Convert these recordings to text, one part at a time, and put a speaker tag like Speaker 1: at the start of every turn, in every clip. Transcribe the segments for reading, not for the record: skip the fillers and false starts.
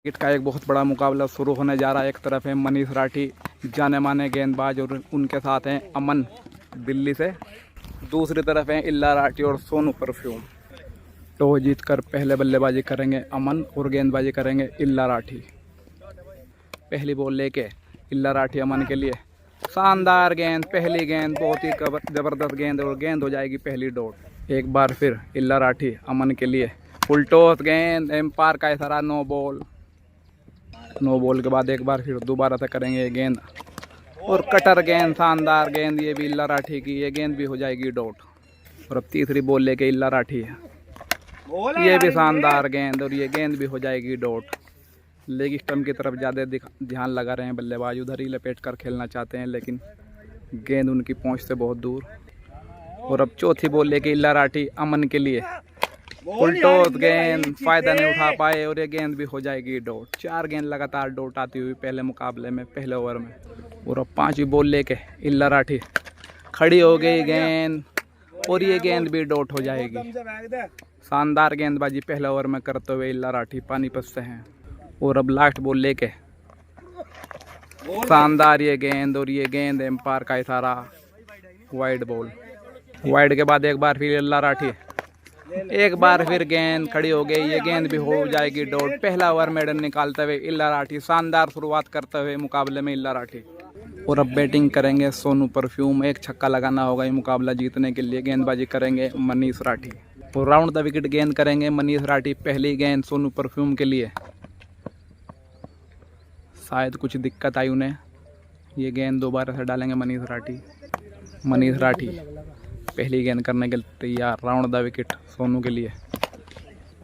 Speaker 1: Cricket का एक बहुत बड़ा मुकाबला शुरू होने जा रहा है। एक तरफ है मनीष राठी, जाने माने गेंदबाज, और उनके साथ हैं अमन दिल्ली से। दूसरी तरफ हैं इल्ला राठी और सोनू परफ्यूम। टॉस जीतकर पहले बल्लेबाजी करेंगे अमन और गेंदबाजी करेंगे इल्ला राठी। पहली बॉल लेके इल्ला राठी अमन के लिए। शानदार गेंद, पहली गेंद बहुत ही ज़बरदस्त गेंद और गेंद हो जाएगी पहली डॉट। एक बार फिर इल्ला राठी अमन के लिए। फुल टॉस गेंद, एम्पायर का इशारा, नो बॉल। नो बॉल के बाद एक बार फिर दोबारा से करेंगे गेंद और कटर गेंद, शानदार गेंद, ये भी इल्ला राठी की, ये गेंद भी हो जाएगी डॉट। और अब तीसरी बॉल लेके इल्ला राठी है, ये भी शानदार गेंद और ये गेंद भी हो जाएगी डॉट। लेग स्टंप की तरफ ज़्यादा ध्यान लगा रहे हैं बल्लेबाज, उधर ही लपेट कर खेलना चाहते हैं लेकिन गेंद उनकी पहुंच से बहुत दूर। और अब चौथी बॉल लेके इल्ला राठी अमन के लिए। फुल टॉस गेंद, फ़ायदा नहीं उठा पाए और ये गेंद भी हो जाएगी डॉट। 4 गेंद लगातार डॉट आती हुई पहले मुकाबले में, पहले ओवर में। और अब पांचवी बॉल लेके इल्ला राठी, खड़ी हो गई गेंद और ये गेंद भी डॉट हो जाएगी। शानदार गेंदबाजी पहले ओवर में करते हुए इल्ला राठी पानीपत से हैं। और अब लास्ट बॉल लेके शानदार ये गेंद और ये गेंद, एम्पायर का इशारा, वाइड बॉल। वाइड के बाद एक बार फिर इल्ला राठी, एक बार फिर गेंद खड़ी हो गई, ये गेंद भी हो जाएगी डॉट। पहला ओवर मेडन निकालते हुए इल्ला राठी, शानदार शुरुआत करते हुए मुकाबले में इल्ला राठी। और अब बैटिंग करेंगे सोनू परफ्यूम। एक छक्का लगाना होगा ये मुकाबला जीतने के लिए। गेंदबाजी करेंगे मनीष राठी और राउंड द विकेट गेंद करेंगे मनीष राठी। पहली गेंद सोनू परफ्यूम के लिए, शायद कुछ दिक्कत आई उन्हें, ये गेंद दोबारा से डालेंगे मनीष राठी। मनीष राठी पहली गेंद करने के लिए तैयार, राउंड द विकेट सोनू के लिए।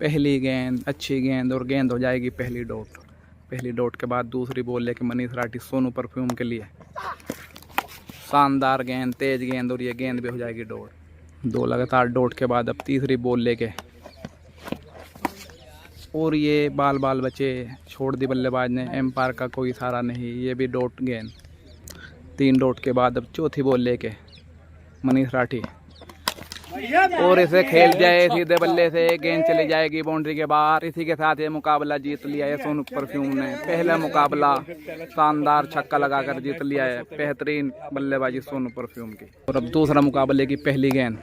Speaker 1: पहली गेंद, अच्छी गेंद और गेंद हो जाएगी पहली डॉट। पहली डॉट के बाद दूसरी बॉल लेके मनीष राठी सोनू परफ्यूम के लिए। शानदार गेंद, तेज गेंद और ये गेंद भी हो जाएगी डॉट। 2 लगातार डॉट के बाद अब तीसरी बॉल लेके और ये बाल बचे, छोड़ दी बल्लेबाज ने, एम्पायर का कोई इशारा नहीं, ये भी डॉट गेंद। 3 डॉट के बाद अब चौथी बॉल लेके मनीष राठी और इसे खेल जाए सीधे बल्ले से, गेंद चली जाएगी बाउंड्री के बाहर। इसी के साथ ये मुकाबला जीत लिया है सोनू परफ्यूम ने। पहला मुकाबला शानदार छक्का लगाकर जीत लिया है, बेहतरीन बल्लेबाजी सोनू परफ्यूम की। और अब दूसरा मुकाबले की पहली गेंद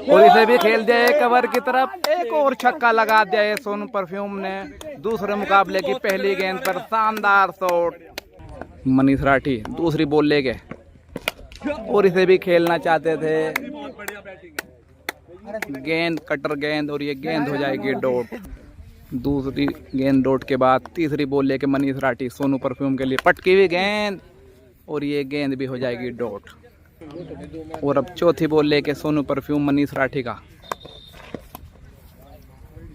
Speaker 1: और इसे भी खेल दिया है कवर की तरफ, एक और छक्का लगा दिया है सोनू परफ्यूम ने। दूसरे मुकाबले की पहली गेंद पर शानदार शॉट। मनीष राठी दूसरी बॉल ले गए और इसे भी खेलना चाहते थे, गेंद कटर गेंद और ये गेंद हो जाएगी डॉट। दूसरी गेंद डॉट के बाद तीसरी बॉल लेके मनीष राठी सोनू परफ्यूम के लिए, पटकी हुई गेंद और ये गेंद भी हो जाएगी डॉट। और अब चौथी बॉल लेके सोनू परफ्यूम मनीष राठी का,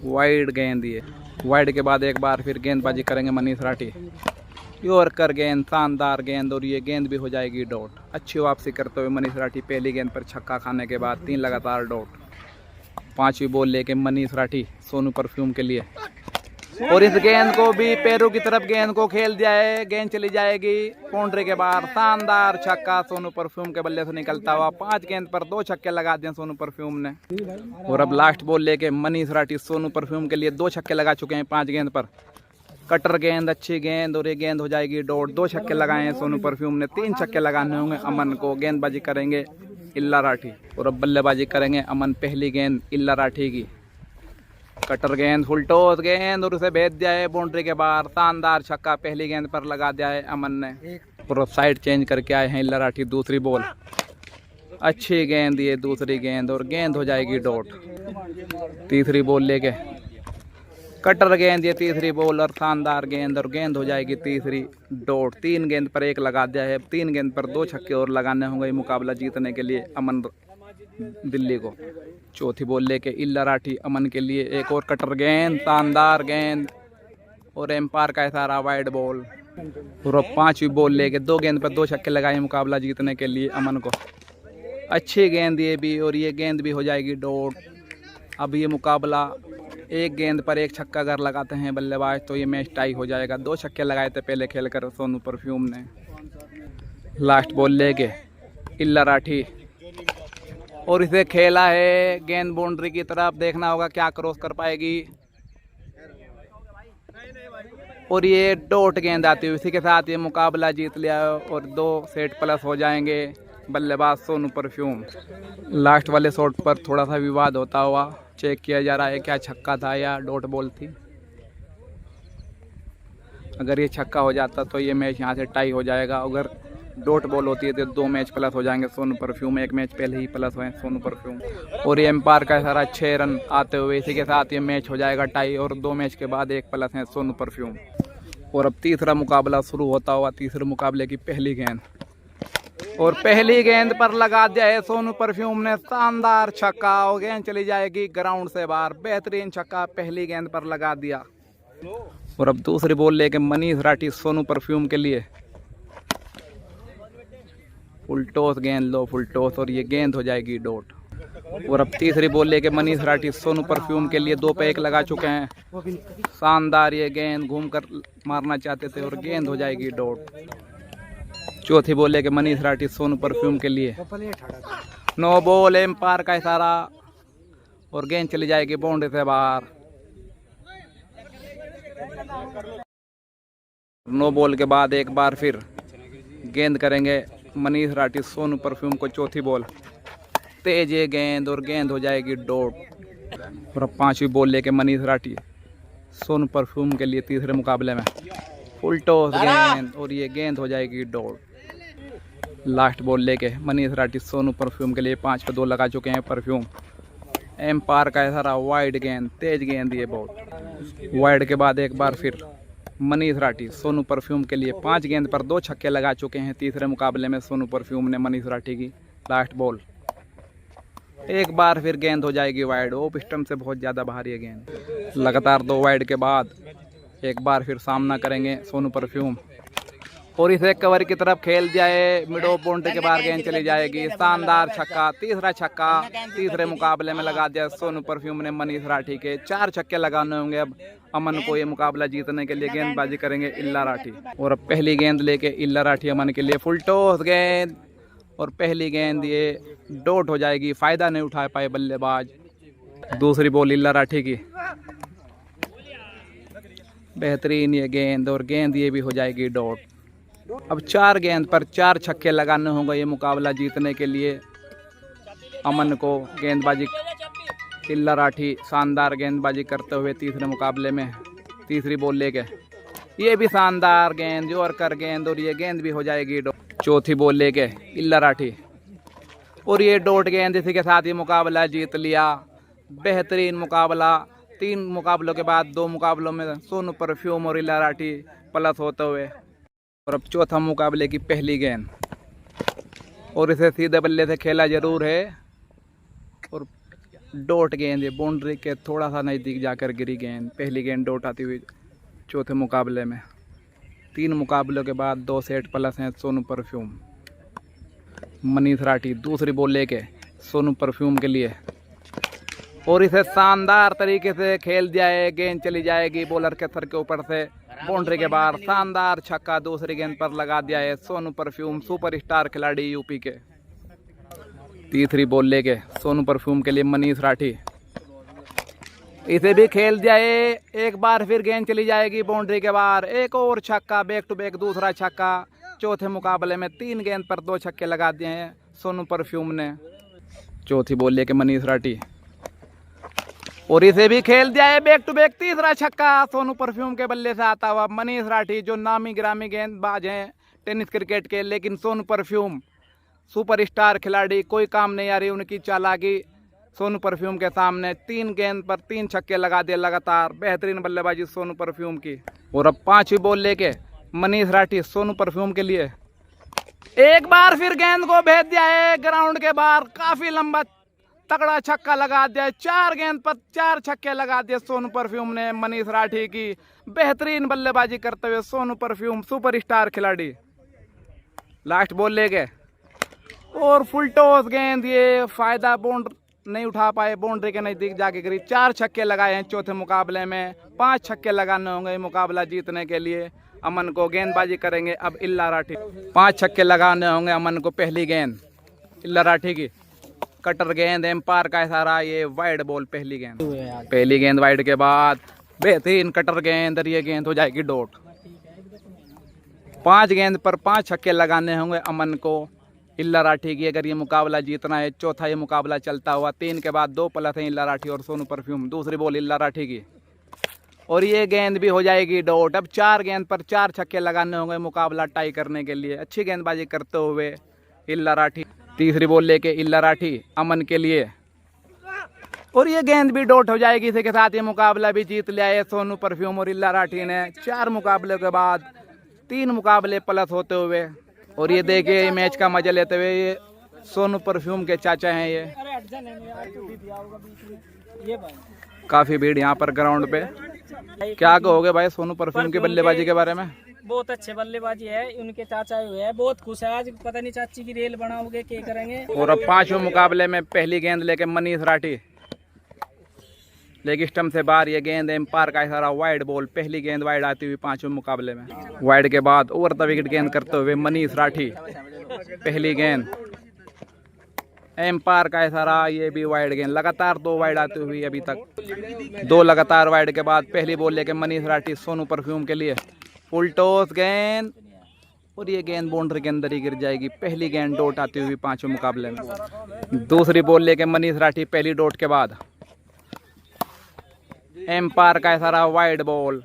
Speaker 1: वाइड गेंद। ये वाइड के बाद एक बार फिर गेंदबाजी करेंगे मनीष राठी। यॉर्कर गेंद, शानदार गेंद और ये गेंद भी हो जाएगी डॉट। अच्छी वापसी करते हुए मनीष राठी पहली गेंद पर छक्का खाने के बाद 3 लगातार डॉट। पांचवी बॉल लेके मनीष राठी सोनू परफ्यूम के लिए और इस गेंद को भी पैरों की तरफ गेंद को खेल दिया है, गेंद चली जाएगी बाउंड्री के बाहर। शानदार छक्का सोनू परफ्यूम के बल्ले से निकलता हुआ। 5 गेंद पर 2 छक्के लगा दिए सोनू परफ्यूम ने। और अब लास्ट बॉल लेके मनीष राठी सोनू परफ्यूम के लिए 2 छक्के लगा चुके हैं 5 गेंद पर। कटर गेंद, अच्छी गेंद और ये गेंद हो जाएगी डॉट। 2 छक्के लगाए हैं सोनू परफ्यूम ने, 3 छक्के लगाने होंगे अमन को। गेंदबाजी करेंगे इल्ला राठी और अब बल्लेबाजी करेंगे अमन। पहली गेंद इल्ला राठी की, कटर गेंद, फुल टॉस गेंद और उसे भेज दिया है बाउंड्री के बाहर। शानदार छक्का पहली गेंद पर लगा दिया है अमन ने। और साइड चेंज करके आए हैं इल्ला राठी। दूसरी बॉल, अच्छी गेंद, ये दूसरी गेंद और गेंद हो जाएगी डॉट। तीसरी बॉल लेके कटर गेंद, ये तीसरी बॉल और शानदार गेंद और गेंद हो जाएगी तीसरी डॉट। 3 गेंद पर 1 लगा दिया है। 3 गेंद पर 2 छक्के और लगाने होंगे मुकाबला जीतने के लिए अमन दिल्ली को। चौथी बॉल लेके इल्ला राठी अमन के लिए, एक और कटर गेंद, शानदार गेंद और एम्पायर का इशारा, वाइड बॉल। और अब 5वीं बॉल लेके 2 गेंद पर 2 छक्के लगाए मुकाबला जीतने के लिए अमन को। अच्छी गेंद ये भी और ये गेंद भी हो जाएगी डॉट। अब ये मुकाबला 1 गेंद पर 1 छक्का अगर लगाते हैं बल्लेबाज तो ये मैच टाई हो जाएगा। 2 छक्के लगाए थे पहले खेलकर सोनू परफ्यूम ने। लास्ट बॉल लेके इल्ला राठी और इसे खेला है गेंद बाउंड्री की तरफ। देखना होगा क्या क्रॉस कर पाएगी। और ये डॉट गेंद आती हुई, इसी के साथ ये मुकाबला जीत लिया और 2 सेट प्लस हो जाएंगे बल्लेबाज सोनू परफ्यूम। लास्ट वाले शॉट पर थोड़ा सा विवाद होता हुआ चेक किया जा रहा है क्या छक्का था या डॉट बॉल थी। अगर ये छक्का हो जाता तो ये मैच यहाँ से टाई हो जाएगा। अगर डॉट बॉल होती है तो 2 मैच प्लस हो जाएंगे सोनू परफ्यूम, 1 मैच पहले ही प्लस हुए सोनू परफ्यूम। और ये एम्पायर का सारा 6 रन आते हुए इसी के साथ ये मैच हो जाएगा टाई और 2 मैच के बाद 1 प्लस है सोनू परफ्यूम। और अब तीसरा मुकाबला शुरू होता हुआ, तीसरे मुकाबले की पहली गेंद, और पहली गेंद पर लगा दिया है सोनू परफ्यूम ने शानदार छक्का और गेंद चली जाएगी ग्राउंड से बाहर। बेहतरीन छक्का पहली गेंद पर लगा दिया। और अब दूसरी बॉल लेके मनीष राठी सोनू परफ्यूम के लिए। फुल टॉस गेंद लो, फुल टॉस, और ये गेंद हो जाएगी डॉट। और अब तीसरी बॉल लेके मनीष राठी सोनू परफ्यूम के लिए 2 पे 1 लगा चुके हैं। शानदार ये गेंद घूमकर मारना चाहते थे और गेंद हो जाएगी डॉट। चौथी बॉल लेके मनीष राठी सोनू परफ्यूम के लिए। नो बॉल, एम्पायर का इशारा और गेंद चली जाएगी बाउंड्री से बाहर। नो बॉल के बाद एक बार फिर गेंद करेंगे मनीष राठी सोनू परफ्यूम को। चौथी बॉल, तेज ये गेंद और गेंद हो जाएगी डॉट। और अब 5वीं बॉल लेके मनीष राठी सोनू परफ्यूम के लिए तीसरे मुकाबले में। फुल टॉस गेंद और ये गेंद हो जाएगी डॉट। लास्ट बॉल लेके मनीष राठी सोनू परफ्यूम के लिए 5 पे 2 लगा चुके हैं परफ्यूम। एम्पायर का इशारा, वाइड गेंद, तेज गेंद ये बॉल। वाइड के बाद एक बार फिर मनीष राठी सोनू परफ्यूम के लिए 5 गेंद पर 2 छक्के लगा चुके हैं तीसरे मुकाबले में सोनू परफ्यूम ने मनीष राठी की। लास्ट बॉल, एक बार फिर गेंद हो जाएगी वाइड। ऑफ स्टंप से बहुत ज़्यादा भारी है गेंद। लगातार 2 वाइड के बाद एक बार फिर सामना करेंगे सोनू परफ्यूम और इसे कवर की तरफ खेल जाए। मिड ऑफ बाउंड्री के बाहर गेंद चली जाएगी। शानदार छक्का, तीसरा छक्का तीसरे मुकाबले में लगा दिया सोनू परफ्यूम ने मनीष राठी के। 4 छक्के लगाने होंगे अब अमन को ये मुकाबला जीतने के लिए। गेंदबाजी करेंगे इल्ला राठी और अब पहली गेंद लेके इल्ला राठी अमन के लिए। फुल टॉस गेंद और पहली गेंद ये डॉट हो जाएगी। फायदा नहीं उठा पाए बल्लेबाज। दूसरी बॉल इल्ला राठी की, बेहतरीन ये गेंद और गेंद ये भी हो जाएगी डॉट। अब 4 गेंद पर 4 छक्के लगाने होंगे ये मुकाबला जीतने के लिए अमन को। गेंदबाजी इल्ला राठी शानदार गेंदबाजी करते हुए तीसरे मुकाबले में। तीसरी बॉल लेके ये भी शानदार गेंद, यॉर्कर गेंद और ये गेंद भी हो जाएगी डॉट। चौथी बॉल लेके इल्ला राठी और ये डॉट गेंद। इसी के साथ ये मुकाबला जीत लिया। बेहतरीन मुकाबला। 3 मुकाबलों के बाद 2 मुकाबलों में सोनू परफ्यूम और इल्ला राठी प्लस होते हुए। और अब चौथा मुकाबले की पहली गेंद और इसे सीधे बल्ले से खेला जरूर है और डॉट गेंद ये बाउंड्री के थोड़ा सा नज़दीक जाकर गिरी गेंद। पहली गेंद डॉट आती हुई चौथे मुकाबले में। 3 मुकाबलों के बाद 2 सेट प्लस हैं सोनू परफ्यूम। मनीष राठी दूसरी बॉल लेके सोनू परफ्यूम के लिए और इसे शानदार तरीके से खेल दिया है। गेंद चली जाएगी बॉलर के सर के ऊपर से बाउंड्री के बाहर। शानदार छक्का दूसरी गेंद पर लगा दिया है सोनू परफ्यूम, सुपरस्टार खिलाड़ी यूपी के। तीसरी बॉल लेके सोनू परफ्यूम के लिए मनीष राठी, इसे भी खेल दिया है। एक बार फिर गेंद चली जाएगी बाउंड्री के बाहर। एक और छक्का, बैक टू बैक दूसरा छक्का। चौथे मुकाबले में 3 गेंद पर 2 छक्के लगा दिए हैं सोनू परफ्यूम ने। चौथी बॉल लेके मनीष राठी और इसे भी खेल दिया है बैक टू बैक तीसरा छक्का सोनू परफ्यूम के बल्ले से आता हुआ। मनीष राठी जो नामी गिरामी गेंदबाज हैं टेनिस क्रिकेट के, लेकिन सोनू परफ्यूम सुपरस्टार खिलाड़ी, कोई काम नहीं आ रही उनकी चालाकी सोनू परफ्यूम के सामने। 3 गेंद पर 3 छक्के लगा दिए लगातार। बेहतरीन बल्लेबाजी सोनू परफ्यूम की। और अब 5वीं बॉल लेके मनीष राठी सोनू परफ्यूम के लिए एक बार फिर गेंद को भेज दिया है ग्राउंड के बाहर। काफी लंबा तगड़ा छक्का लगा दिया है। 4 गेंद पर 4 छक्के लगा दिए सोनू परफ्यूम ने मनीष राठी की। बेहतरीन बल्लेबाजी करते हुए सोनू परफ्यूम सुपरस्टार खिलाड़ी। लास्ट बॉल ले गए और फुल टॉस गेंद, ये फायदा बाउंड्री नहीं उठा पाए, बाउंड्री के नजदीक जाके गिरी। 4 छक्के लगाए हैं चौथे मुकाबले में। 5 छक्के लगाने होंगे मुकाबला जीतने के लिए अमन को। गेंदबाजी करेंगे अब इल्ला राठी। 5 छक्के लगाने होंगे अमन को। पहली गेंद इल्ला राठी की, कटर गेंद, एम्पायर का इशारा, ये वाइड बॉल। पहली गेंद वाइड के बाद बेहतरीन कटर गेंद और ये गेंद हो जाएगी डॉट। 5 गेंद पर 5 छक्के लगाने होंगे अमन को इल्ला राठी की अगर ये मुकाबला जीतना है। चौथा ये मुकाबला चलता हुआ 3 के बाद 2 प्लस हैं इल्ला राठी और सोनू परफ्यूम। दूसरी बॉल इल्ला राठी की और ये गेंद भी हो जाएगी डॉट। अब 4 गेंद पर 4 छक्के लगाने होंगे मुकाबला टाई करने के लिए। अच्छी गेंदबाजी करते हुए इल्ला राठी। तीसरी बॉल लेके इल्ला राठी अमन के लिए और ये गेंद भी डॉट हो जाएगी। इसी के साथ ये मुकाबला भी जीत लिया है सोनू परफ्यूम और इल्ला राठी ने। 4 मुकाबले के बाद 3 मुकाबले प्लस होते हुए। और ये देखिए मैच का मजा लेते हुए ये सोनू परफ्यूम के चाचा हैं ये। काफी भीड़ यहाँ पर ग्राउंड पे। क्या कहोगे भाई सोनू परफ्यूम की बल्लेबाजी के बारे में?
Speaker 2: बहुत अच्छे बल्लेबाजी है, उनके चाचा हुए है, बहुत खुश है। आज पता नहीं चाची की रेल बनाओगे क्या करेंगे।
Speaker 1: और अब 5वें मुकाबले में पहली गेंद लेके मनीष राठी लेग स्टंप से बाहर। ये गेंद एम्पायर का इशारा वाइड बॉल। पहली गेंद वाइड आती हुई 5वें मुकाबले में। वाइड के बाद ओवर द विकेट गेंद करते हुए मनीष राठी। पहली गेंद एम्पायर का इशारा, ये भी वाइड गेंद। लगातार 2 वाइड आती हुई अभी तक। 2 लगातार वाइड के बाद पहली बॉल लेके मनीष राठी सोनू परफ्यूम के लिए। फुल टॉस गेंद और ये गेंद बाउंड्री के अंदर ही गिर जाएगी। पहली गेंद डॉट आती हुई 5वें मुकाबले में। दूसरी बॉल लेके मनीष राठी पहली डॉट के बाद एम्पायर का इशारा वाइड बॉल।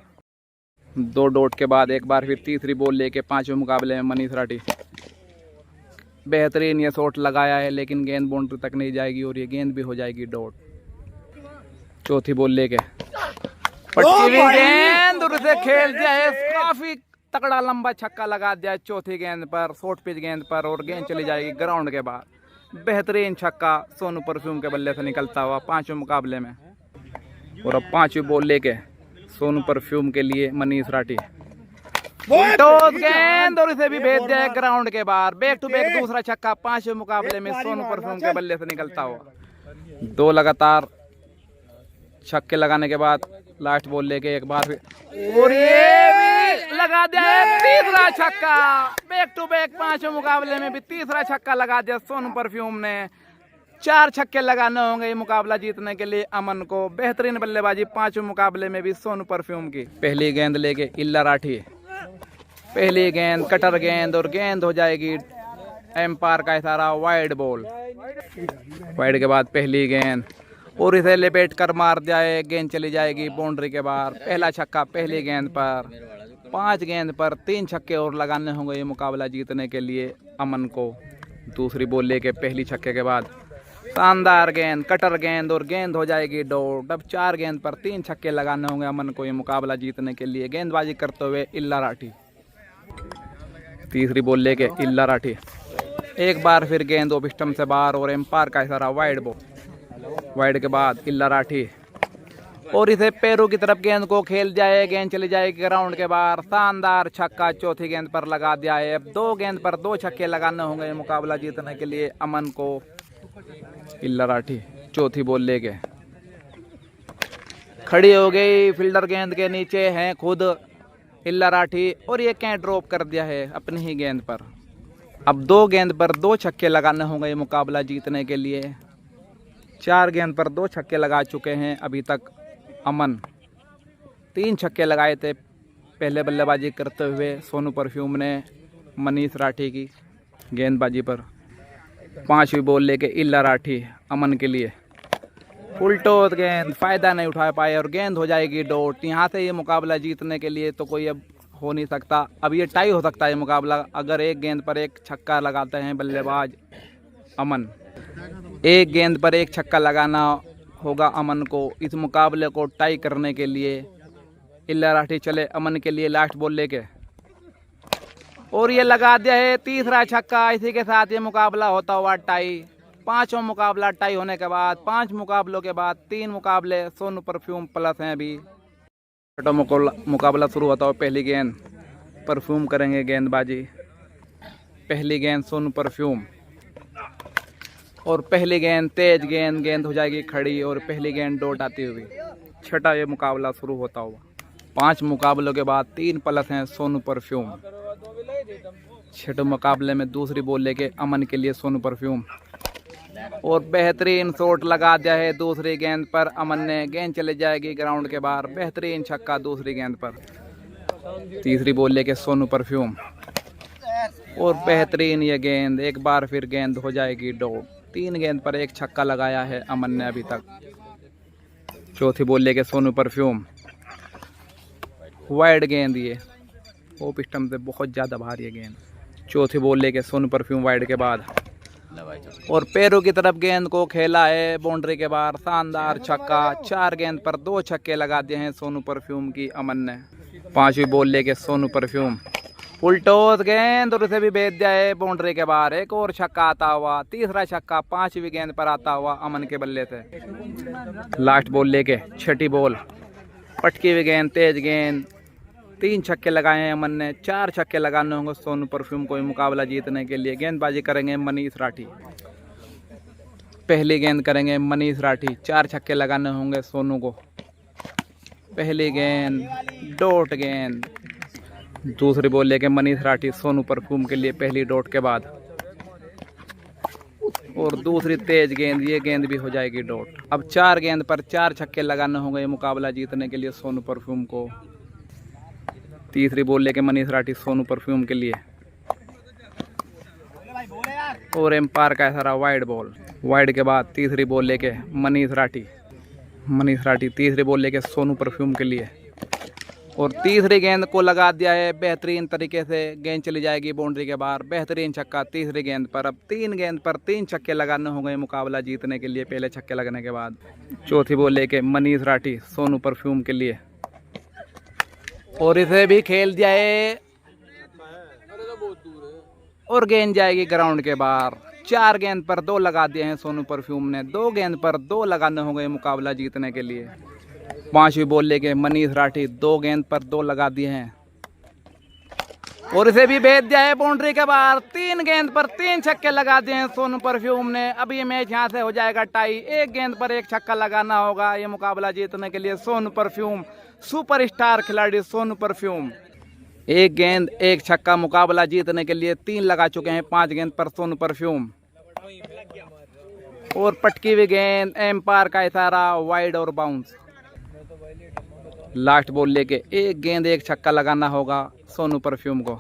Speaker 1: 2 डॉट के बाद एक बार फिर तीसरी बॉल लेके 5वें मुकाबले में मनीष राठी। बेहतरीन ये शॉट लगाया है लेकिन गेंद बाउंड्री तक नहीं जाएगी और ये गेंद भी हो जाएगी डॉट। चौथी बॉल लेके गेंद और उसे खेल दिया है। काफी तगड़ा लंबा छक्का लगा दिया चौथी गेंद पर, शॉर्ट पिच गेंद पर और गेंद चली जाएगी ग्राउंड के बाहर। बेहतरीन छक्का सोनू परफ्यूम के बल्ले से निकलता हुआ 5वें मुकाबले में। और अब 5वीं बॉल लेके सोनू परफ्यूम के लिए मनीष राठी। टॉस गेंद और इसे भी भेज दिया ग्राउंड के बाहर। बैक टू बैक दूसरा छक्का 5वें मुकाबले में सोनू परफ्यूम के बल्ले से निकलता हुआ। 2 लगातार छक्के लगाने के बाद लास्ट बॉल लेके एक बार फिर और ये भी लगा दिया है तीसरा छक्का। बैक टू बैक 5वें मुकाबले में भी तीसरा छक्का लगा दिया सोनू परफ्यूम ने। 4 छक्के लगाने होंगे ये मुकाबला जीतने के लिए अमन को। बेहतरीन बल्लेबाजी 5वें मुकाबले में भी सोनू परफ्यूम की। पहली गेंद लेके इल्ला राठी। पहली गेंद कटर गेंद और गेंद हो जाएगी एम्पायर का इशारा वाइड बॉल। वाइड के बाद पहली गेंद और इसे लपेट कर मार दिया है। गेंद चली जाएगी बाउंड्री के बाहर। पहला छक्का पहली गेंद पर। 5 गेंद पर 3 छक्के और लगाने होंगे ये मुकाबला जीतने के लिए अमन को। दूसरी बॉल लेके पहली छक्के के बाद शानदार गेंद कटर गेंद और गेंद हो जाएगी डॉट। अब 4 गेंद पर 3 छक्के लगाने होंगे अमन को ये मुकाबला जीतने के लिए। गेंदबाजी करते हुए इल्ला राठी। तीसरी बॉल लेके इल्ला राठी। एक बार फिर गेंद ऑफ स्टंप से बाहर और एम्पायर का इशारा वाइड बॉल। वाइड के बाद इल्ला राठी और इसे पैरों की तरफ गेंद को खेल जाए। गेंद चली जाएगी ग्राउंड के बाहर। शानदार छक्का चौथी गेंद पर लगा दिया है। अब 2 गेंद पर 2 छक्के लगाने होंगे ये मुकाबला जीतने के लिए अमन को। इल्ला राठी चौथी बॉल लेके खड़ी हो गई। फील्डर गेंद के नीचे हैं खुद इल्ला राठी और ये कैच ड्रॉप कर दिया है अपनी ही गेंद पर। अब 2 गेंद पर 2 छक्के लगाने होंगे ये मुकाबला जीतने के लिए। 4 गेंद पर 2 छक्के लगा चुके हैं अभी तक अमन। 3 छक्के लगाए थे पहले बल्लेबाजी करते हुए सोनू परफ्यूम ने मनीष राठी की गेंदबाजी पर। 5वीं बॉल लेके इल्ला राठी अमन के लिए। फुल टॉस गेंद फ़ायदा नहीं उठा पाए और गेंद हो जाएगी डॉट। यहाँ से ये मुकाबला जीतने के लिए तो कोई अब हो नहीं सकता। अब ये टाई हो सकता है ये मुकाबला अगर 1 गेंद पर 1 छक्का लगाते हैं बल्लेबाज अमन। 1 गेंद पर 1 छक्का लगाना होगा अमन को इस मुकाबले को टाई करने के लिए। इल्ला राठी चले अमन के लिए लास्ट बॉल लेके और ये लगा दिया है तीसरा छक्का। इसी के साथ ये मुकाबला होता हुआ टाई। 5वां मुकाबला टाई होने के बाद 5 मुकाबलों के बाद 3 मुकाबले सोनू परफ्यूम प्लस हैं अभी। छठा मुकाबला शुरू होता हुआ पहली गेंद परफ्यूम करेंगे गेंदबाजी। पहली गेंद सोनू परफ्यूम और पहली गेंद तेज गेंद। गेंद हो जाएगी खड़ी और पहली गेंद डॉट आती हुई। छठा ये मुकाबला शुरू होता हुआ। 5 मुकाबलों के बाद 3 प्लस हैं सोनू परफ्यूम। छठे मुकाबले में दूसरी बॉल लेके अमन के लिए सोनू परफ्यूम। और बेहतरीन शॉट लगा दिया है दूसरी गेंद पर अमन ने। गेंद चले जाएगी ग्राउंड के बाहर। बेहतरीन छक्का दूसरी गेंद पर। तीसरी बॉल लेके सोनू परफ्यूम और बेहतरीन ये गेंद। एक बार फिर गेंद हो जाएगी डॉट। 3 गेंद पर 1 छक्का लगाया है अमन ने अभी तक। चौथी बॉल लेके सोनू परफ्यूम। वाइड गेंद ये ऑफ स्टंप से बहुत ज़्यादा भारी है गेंद। चौथी बॉल लेके सोनू परफ्यूम वाइड के बाद और पैरों की तरफ गेंद को खेला है बाउंड्री के बाहर। शानदार छक्का। 4 गेंद पर 2 छक्के लगा दिए हैं सोनू परफ्यूम की अमन ने। पांचवी बॉल लेके सोनू परफ्यूम फुल टॉस गेंद और उसे भी भेज दिया है बाउंड्री के बाहर। एक और छक्का आता हुआ। तीसरा छक्का 5वीं गेंद पर आता हुआ अमन के बल्ले से। लास्ट बॉल लेके छठी बॉल। पटकी हुई गेंद, तेज गेंद। 3 छक्के लगाए हैं अमन ने। 4 छक्के लगाने होंगे सोनू परफ्यूम को मुकाबला जीतने के लिए। गेंदबाजी करेंगे मनीष राठी। पहली गेंद करेंगे मनीष राठी। 4 छक्के लगाने होंगे सोनू को। पहली गेंद डॉट गेंद। दूसरी बॉल लेके मनीष राठी सोनू परफ्यूम के लिए पहली डॉट के बाद और दूसरी तेज गेंद। ये गेंद भी हो जाएगी डॉट। अब 4 गेंद पर 4 छक्के लगाने होंगे ये मुकाबला जीतने के लिए सोनू परफ्यूम को। तीसरी बॉल लेके मनीष राठी सोनू परफ्यूम के लिए और एम्पायर का सारा वाइड बॉल। वाइड के बाद तीसरी बॉल लेके मनीष राठी। मनीष राठी तीसरी बॉल लेके सोनू परफ्यूम के लिए और तीसरी गेंद को लगा दिया है बेहतरीन तरीके से। गेंद चली जाएगी बाउंड्री के बाहर। बेहतरीन छक्का तीसरी गेंद पर। अब 3 गेंद पर 3 छक्के लगाने होंगे मुकाबला जीतने के लिए पहले छक्के लगने के बाद। चौथी बॉल लेके मनीष राठी सोनू परफ्यूम के लिए और इसे भी खेल दिया है और गेंद जाएगी ग्राउंड के बाहर। 4 गेंद पर 2 लगा दिए हैं सोनू परफ्यूम ने। 2 गेंद पर 2 लगाने होंगे मुकाबला जीतने के लिए। 5वीं बॉल लेके मनीष राठी 2 गेंद पर 2 लगा दिए हैं और इसे भी भेज दिया है बाउंड्री के बाहर। 3 गेंद पर 3 छक्के लगा दिए हैं सोनू परफ्यूम ने। अब ये मैच यहाँ से हो जाएगा टाई। 1 गेंद पर 1 छक्का लगाना होगा ये मुकाबला जीतने के लिए सोनू परफ्यूम। सुपरस्टार खिलाड़ी सोनू परफ्यूम। 1 गेंद 1 छक्का मुकाबला जीतने के लिए 3 लगा चुके हैं 5 गेंद पर सोनू परफ्यूम और पटकी हुई गेंद। एम्पायर का इशारा वाइड और बाउंस। लास्ट बॉल लेके 1 गेंद 1 छक्का लगाना होगा सोनू परफ्यूम को।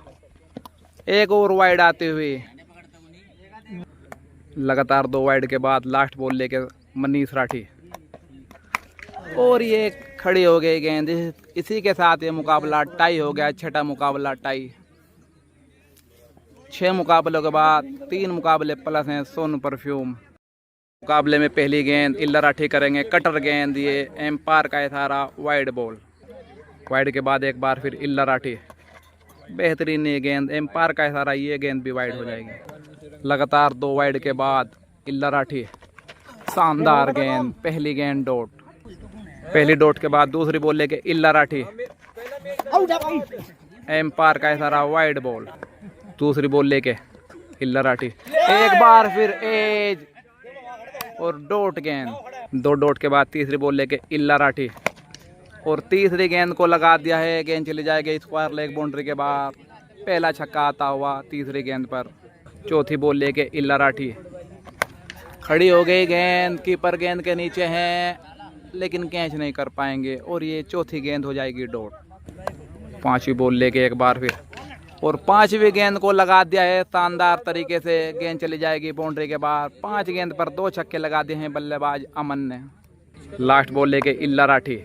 Speaker 1: एक और वाइड आते हुए लगातार 2 वाइड के बाद लास्ट बॉल लेके मनीष राठी और ये खड़ी हो गई गेंद। इसी के साथ ये मुकाबला टाई हो गया। छठा मुकाबला टाई। 6 मुकाबलों के बाद 3 मुकाबले प्लस हैं सोनू परफ्यूम। मुकाबले में पहली गेंद इल्ला राठी करेंगे कटर गेंद। ये एम्पायर का इशारा वाइड बॉल। वाइड के बाद एक बार फिर इल्ला राठी। बेहतरीन ये गेंद। एम्पायर का इशारा ये गेंद भी वाइड हो जाएगी। लगातार 2 वाइड के बाद इल्ला राठी। शानदार गेंद। पहली गेंद डॉट। पहली डॉट के बाद दूसरी बॉल लेके इल्ला राठी। एम्पायर का इशारा वाइड बॉल। दूसरी बॉल लेके इल्ला राठी। एक बार फिर एज और डॉट गेंद। 2 डॉट के बाद तीसरी बॉल लेके इल्ला राठी और तीसरी गेंद को लगा दिया है। गेंद चली जाएगी स्क्वायर लेग बाउंड्री के बाहर। पहला छक्का आता हुआ तीसरी गेंद पर। चौथी बॉल लेके इल्ला राठी। खड़ी हो गई गेंद। कीपर गेंद के नीचे हैं लेकिन कैच नहीं कर पाएंगे और ये चौथी गेंद हो जाएगी डॉट। 5वीं बॉल लेके एक बार फिर और 5वीं गेंद को लगा दिया है शानदार तरीके से। गेंद चली जाएगी बाउंड्री के बाहर। 5 गेंद पर 2 छक्के लगा दिए हैं बल्लेबाज अमन ने। लास्ट बॉल लेके इल्ला राठी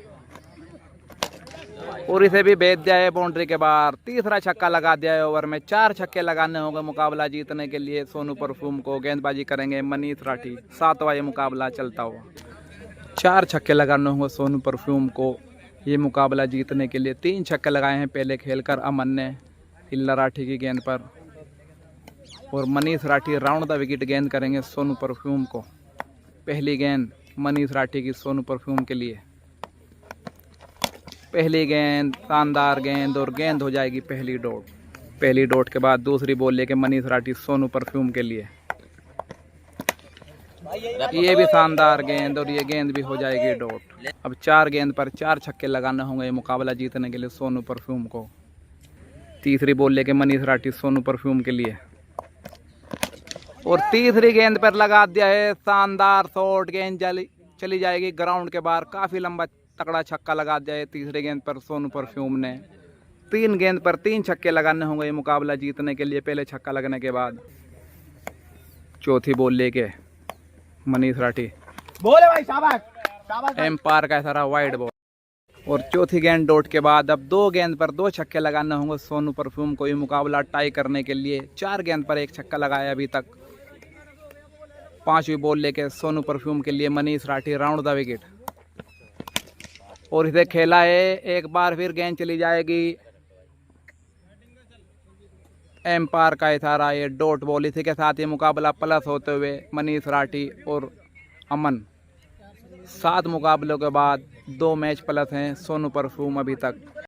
Speaker 1: और इसे भी भेज दिया है बाउंड्री के बाहर। तीसरा छक्का लगा दिया है ओवर में। 4 छक्के लगाने होंगे मुकाबला जीतने के लिए सोनू परफ्यूम को। गेंदबाजी करेंगे मनीष राठी। 7वां ये मुकाबला चलता हुआ। 4 छक्के लगाने होंगे सोनू परफ्यूम को ये मुकाबला जीतने के लिए। 3 छक्के लगाए हैं पहले खेलकर अमन ने इल्ला राठी की गेंद पर और Manish Rathi round the wicket गेंद करेंगे सोनू परफ्यूम को। पहली गेंद मनीष राठी की सोनू परफ्यूम के लिए। पहली गेंद शानदार गेंद और गेंद हो जाएगी पहली डॉट। पहली डॉट के बाद दूसरी बॉल लेके मनीष राठी सोनू परफ्यूम के लिए। ये भी शानदार गेंद और ये गेंद भी हो जाएगी डॉट। अब 4 गेंद पर 4 छक्के लगाने होंगे ये मुकाबला जीतने के लिए सोनू परफ्यूम को। तीसरी बॉल लेके मनीष राठी सोनू परफ्यूम के लिए और तीसरी गेंद पर लगा दिया है शानदार शॉट। गेंद चली जाएगी ग्राउंड के बाहर। काफी लंबा तगड़ा छक्का लगा दिया है तीसरी गेंद पर सोनू परफ्यूम ने। 3 गेंद पर 3 छक्के लगाने होंगे ये मुकाबला जीतने के लिए, पहले छक्का लगने के बाद। चौथी बॉल लेके मनीष राठी,
Speaker 2: बोले भाई शाबाश शाबाश।
Speaker 1: एम्पायर का ऐसा रहा वाइड बॉल। और चौथी गेंद डॉट के बाद अब 2 गेंद पर 2 छक्के लगाने होंगे सोनू परफ्यूम को ये मुकाबला टाई करने के लिए। 4 गेंद पर 1 छक्का लगाया अभी तक। 5वीं बॉल लेके सोनू परफ्यूम के लिए Manish Rathi round the wicket. और इसे खेला है, एक बार फिर गेंद चली जाएगी। एम्पायर का इशारा, ये डॉट बॉल। इसी के साथ ये मुकाबला प्लस होते हुए मनीष राठी और अमन 7 मुकाबलों के बाद 2 मैच प्लस हैं सोनू परफ्यूम अभी तक।